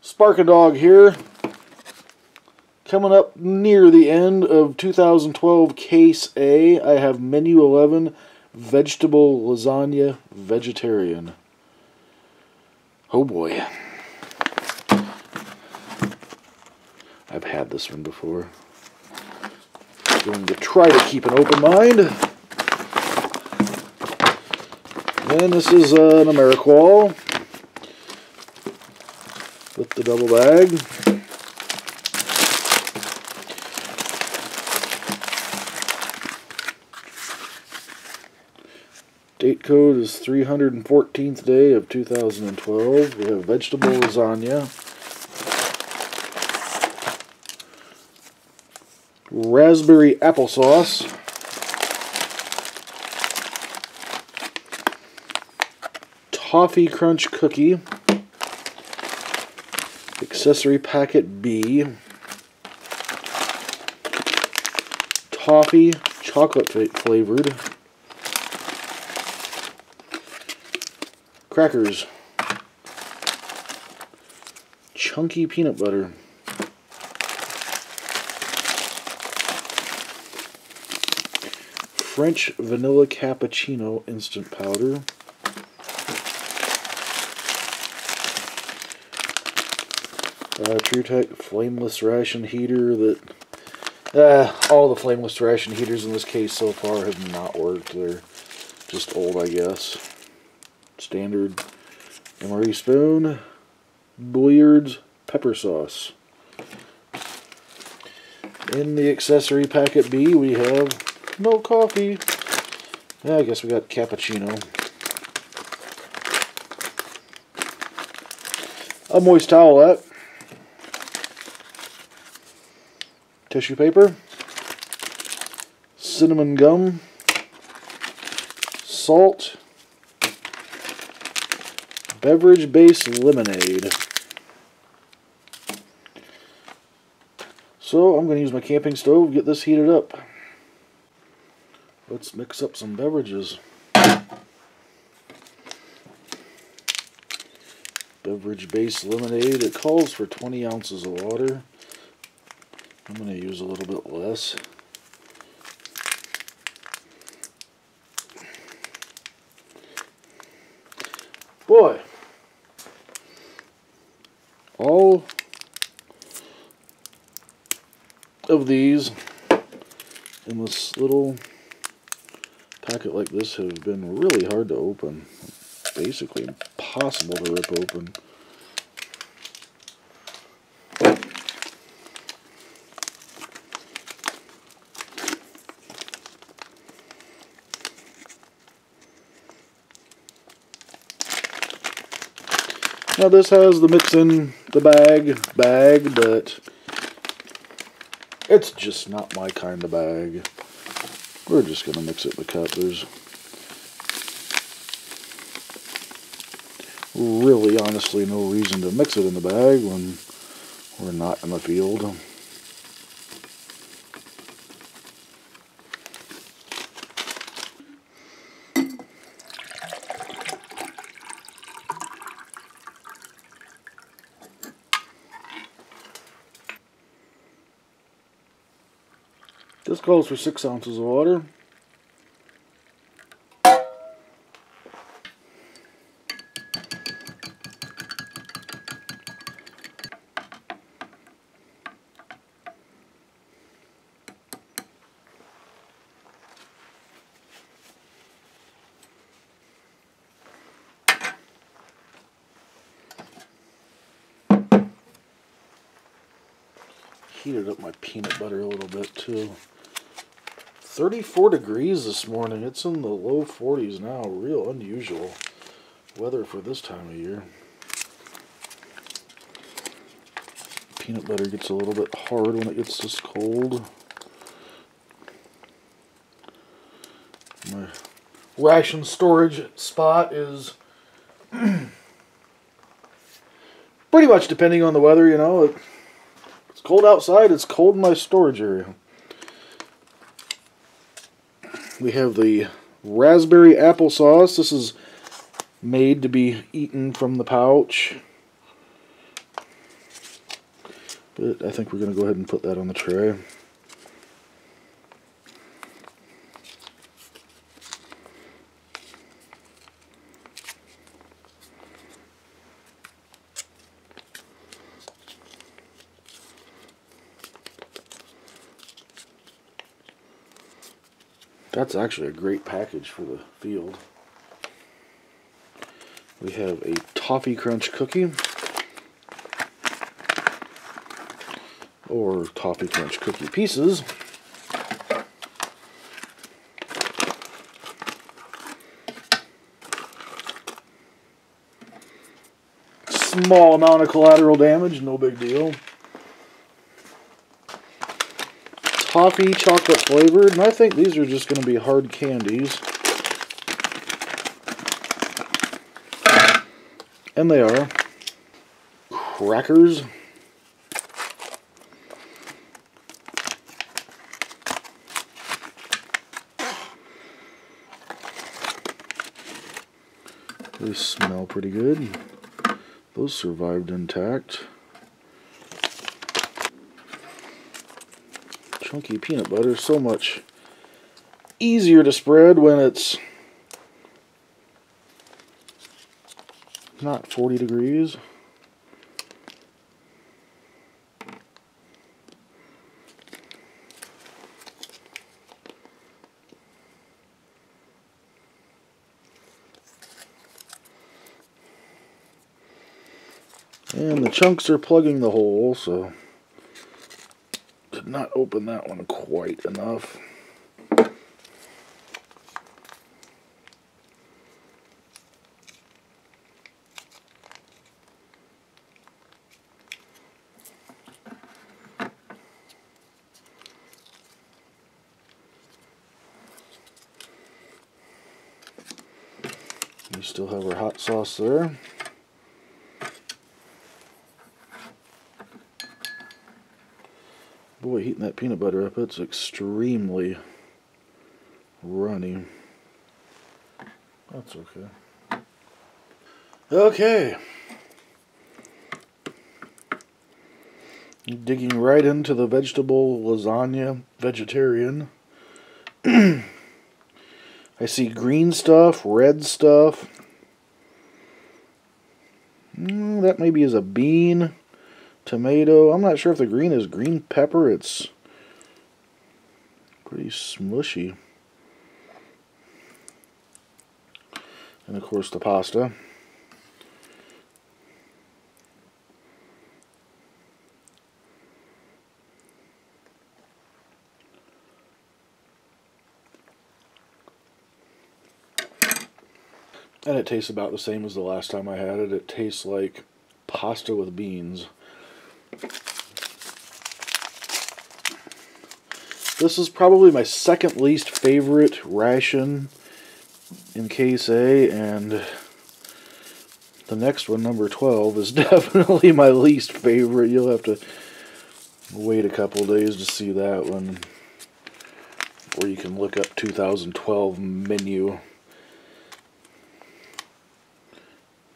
Sparkin' Dog here. Coming up near the end of 2012 Case A, I have Menu 11 Vegetable Lasagna Vegetarian. Oh boy. I've had this one before. Going to try to keep an open mind. And this is an Ameriqual with the double bag. Date code is 314th day of 2012. We have vegetable lasagna, raspberry applesauce, toffee crunch cookie, accessory packet B, toffee chocolate flavored, crackers, chunky peanut butter, French vanilla cappuccino instant powder, TruTech flameless ration heater. That all the flameless ration heaters in this case so far have not worked. They're just old, I guess. Standard MRE spoon, Bulliard's pepper sauce. In the accessory packet B, we have no coffee. Yeah, I guess we got cappuccino. A moist towelette. Tissue paper. Cinnamon gum. Salt. Beverage-based lemonade. So I'm going to use my camping stove to get this heated up. Let's mix up some beverages. Beverage-based lemonade. It calls for 20 ounces of water. I'm going to use a little bit less. Boy, all of these in this little packet like this have been really hard to open. Basically impossible to rip open. Now this has the mix in the bag, but it's just not my kind of bag. We're just going to mix it in the cup. There's really, honestly, no reason to mix it in the bag when we're not in the field. This calls for 6 ounces of water. Heated up my peanut butter a little bit too. 34 degrees this morning. It's in the low 40s now. Real unusual weather for this time of year. Peanut butter gets a little bit hard when it gets this cold. My ration storage spot is pretty much depending on the weather, you know. It's cold outside, it's cold in my storage area. We have the raspberry applesauce. This is made to be eaten from the pouch. But I think we're going to go ahead and put that on the tray. That's actually a great package for the field. We have a Toffee Crunch cookie, or Toffee Crunch cookie pieces. Small amount of collateral damage, no big deal. Toffee chocolate flavored, and I think these are just going to be hard candies. And they are. Crackers. They smell pretty good. Those survived intact. Chunky peanut butter, so much easier to spread when it's not 40 degrees. And the chunks are plugging the hole, so did not open that one quite enough. We still have our hot sauce there. Boy, heating that peanut butter up, it's extremely runny. That's okay. Okay. Digging right into the vegetable lasagna, vegetarian. I see green stuff, red stuff. That maybe is a bean. Tomato. I'm not sure if the green is green pepper. It's pretty smushy. And of course the pasta. And it tastes about the same as the last time I had it. It tastes like pasta with beans. This is probably my second least favorite ration in Case A, and the next one, number 12, is definitely my least favorite. You'll have to wait a couple days to see that one, or you can look up 2012 menu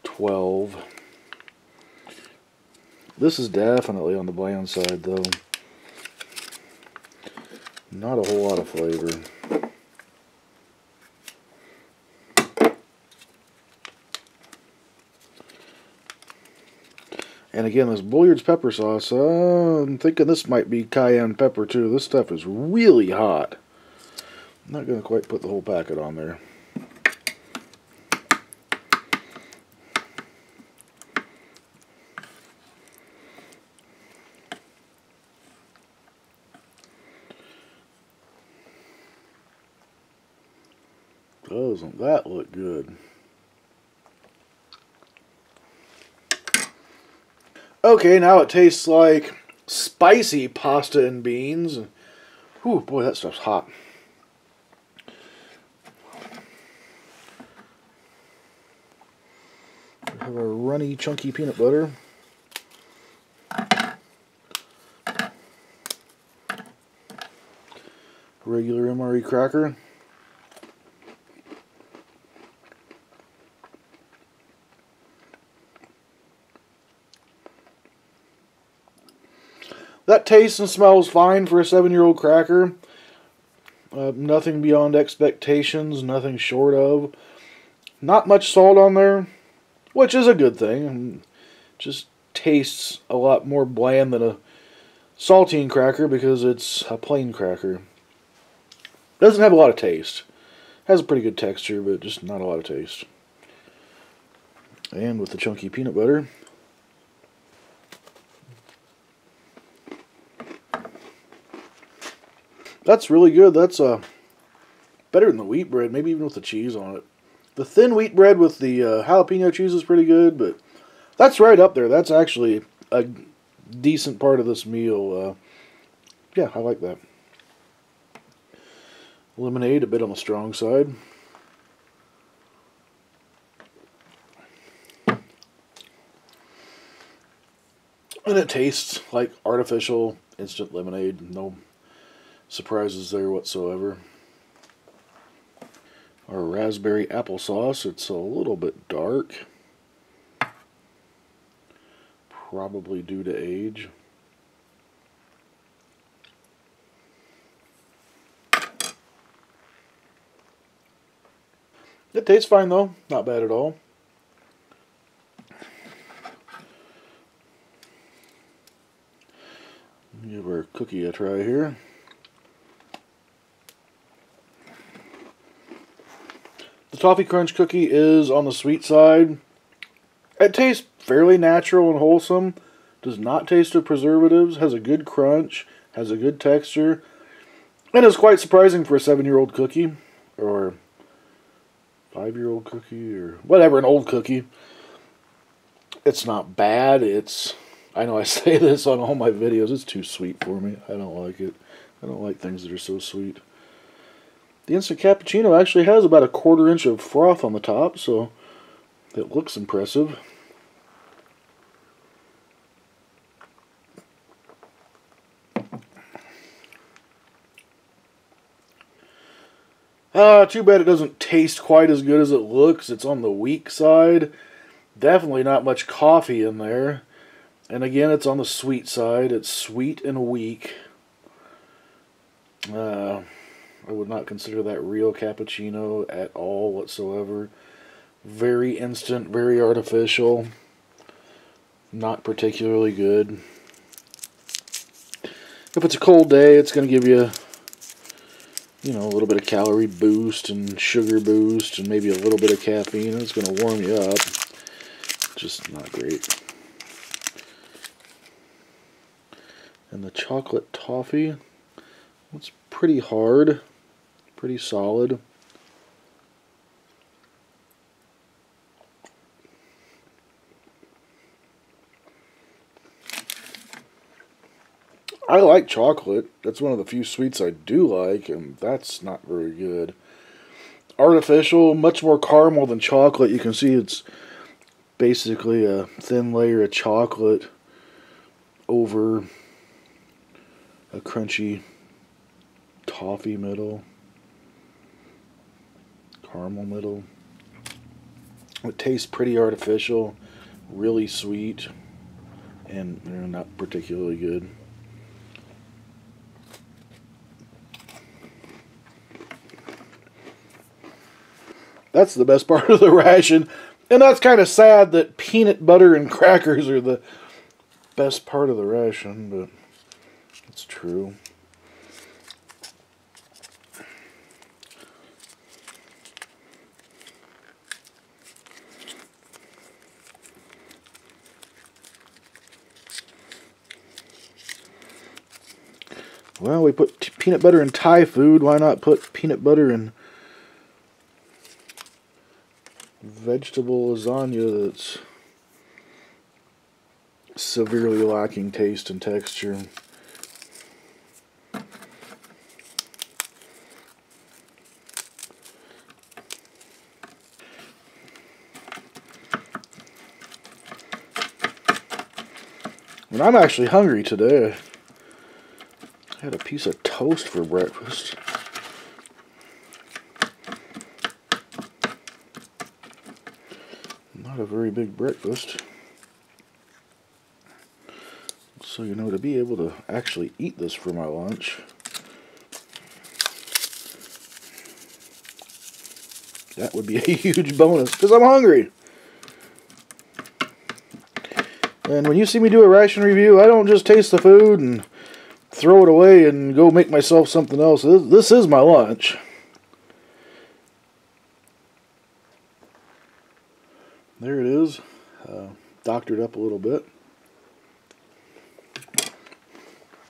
12. This is definitely on the bland side, though. Not a whole lot of flavor. And again, this Bulliard's pepper sauce, I'm thinking this might be cayenne pepper too. This stuff is really hot. I'm not going to quite put the whole packet on there. Doesn't that look good? Okay, now it tastes like spicy pasta and beans. Whew, boy, that stuff's hot. We have our runny, chunky peanut butter. Regular MRE cracker. That tastes and smells fine for a 7-year-old cracker. Nothing beyond expectations, nothing short of. Not much salt on there, which is a good thing. Just tastes a lot more bland than a saltine cracker because it's a plain cracker. Doesn't have a lot of taste. Has a pretty good texture, but just not a lot of taste. And with the chunky peanut butter. That's really good. That's better than the wheat bread, maybe even with the cheese on it. The thin wheat bread with the jalapeno cheese is pretty good, but that's right up there. That's actually a decent part of this meal. Yeah, I like that. Lemonade, a bit on the strong side. And it tastes like artificial instant lemonade. No surprises there whatsoever. Our raspberry applesauce, it's a little bit dark. Probably due to age. It tastes fine though, not bad at all. Give our cookie a try here. The Toffee Crunch cookie is on the sweet side. It tastes fairly natural and wholesome. Does not taste of preservatives. Has a good crunch. Has a good texture. And is quite surprising for a 7-year-old cookie. Or 5-year-old cookie. Or whatever, an old cookie. It's not bad. I know I say this on all my videos. It's too sweet for me. I don't like it. I don't like things that are so sweet. The instant cappuccino actually has about a 1/4 inch of froth on the top, so it looks impressive. Too bad it doesn't taste quite as good as it looks. It's on the weak side. Definitely not much coffee in there. And again, it's on the sweet side. It's sweet and weak. I would not consider that real cappuccino at all whatsoever. Very instant, very artificial. Not particularly good. If it's a cold day, it's going to give you, a little bit of calorie boost and sugar boost and maybe a little bit of caffeine. It's going to warm you up. Just not great. And the chocolate toffee, it's pretty hard, pretty solid. I like chocolate. That's one of the few sweets I do like, and that's not very good. Artificial, much more caramel than chocolate. You can see it's basically a thin layer of chocolate over a crunchy toffee middle, caramel middle. It tastes pretty artificial, really sweet, and not particularly good. That's the best part of the ration, and that's kind of sad that peanut butter and crackers are the best part of the ration, but it's true. Well, we put peanut butter in Thai food. Why not put peanut butter in vegetable lasagna that's severely lacking taste and texture? And I'm actually hungry today. I had a piece of toast for breakfast. Not a very big breakfast. So, you know, to be able to actually eat this for my lunch, that would be a huge bonus, because I'm hungry. And when you see me do a ration review, I don't just taste the food and throw it away and go make myself something else. This is my lunch. There it is. Doctored up a little bit.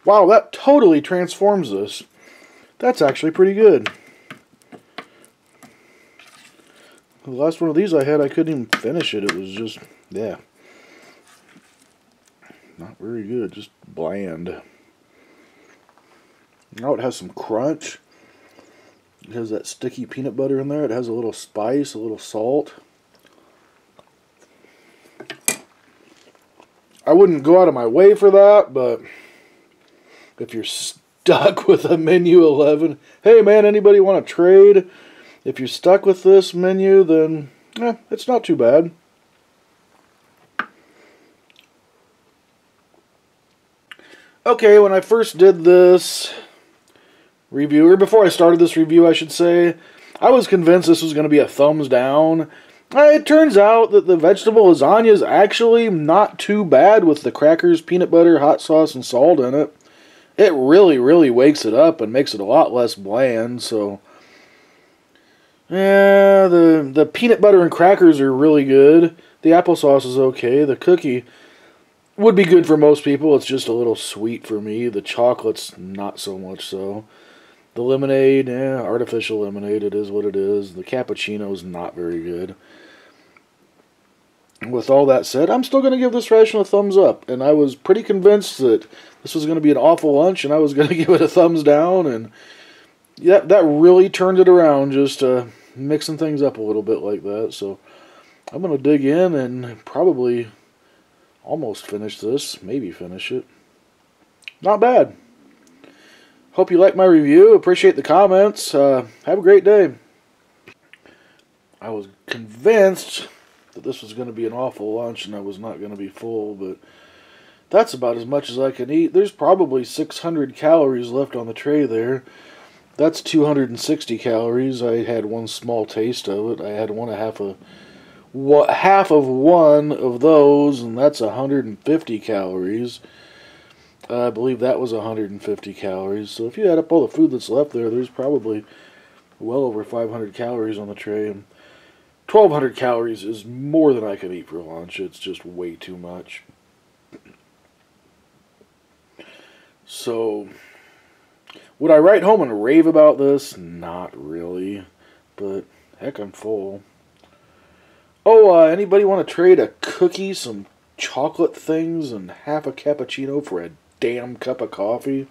Wow, that totally transforms this. That's actually pretty good. The last one of these I had, I couldn't even finish it. It was just, yeah. Not very good, just bland. Now it has some crunch. It has that sticky peanut butter in there. It has a little spice, a little salt. I wouldn't go out of my way for that, but if you're stuck with a menu 11, hey man, anybody want to trade? If you're stuck with this menu, then it's not too bad. Okay, when I first did this review, or before I started this review, I should say, I was convinced this was going to be a thumbs down. It turns out that the vegetable lasagna is actually not too bad with the crackers, peanut butter, hot sauce, and salt in it. It really, really wakes it up and makes it a lot less bland, so yeah, the peanut butter and crackers are really good. The applesauce is okay. The cookie would be good for most people. It's just a little sweet for me. The chocolate's not so much so. The lemonade, artificial lemonade, it is what it is. The cappuccino's not very good. With all that said, I'm still going to give this ration a thumbs up. And I was pretty convinced that this was going to be an awful lunch, and I was going to give it a thumbs down. And yeah, that really turned it around, just mixing things up a little bit like that. So I'm going to dig in and probably almost finish this. Maybe finish it. Not bad. Hope you like my review. Appreciate the comments. Have a great day. I was convinced that this was going to be an awful lunch and I was not going to be full, but that's about as much as I can eat. There's probably 600 calories left on the tray there. That's 260 calories. I had one small taste of it. I had half of one of those, and that's 150 calories. I believe that was 150 calories. So if you add up all the food that's left there, there's probably well over 500 calories on the tray. And 1,200 calories is more than I can eat for lunch. It's just way too much. So, would I write home and rave about this? Not really. But, heck, I'm full. Oh, anybody want to trade a cookie, some chocolate things, and half a cappuccino for a damn cup of coffee?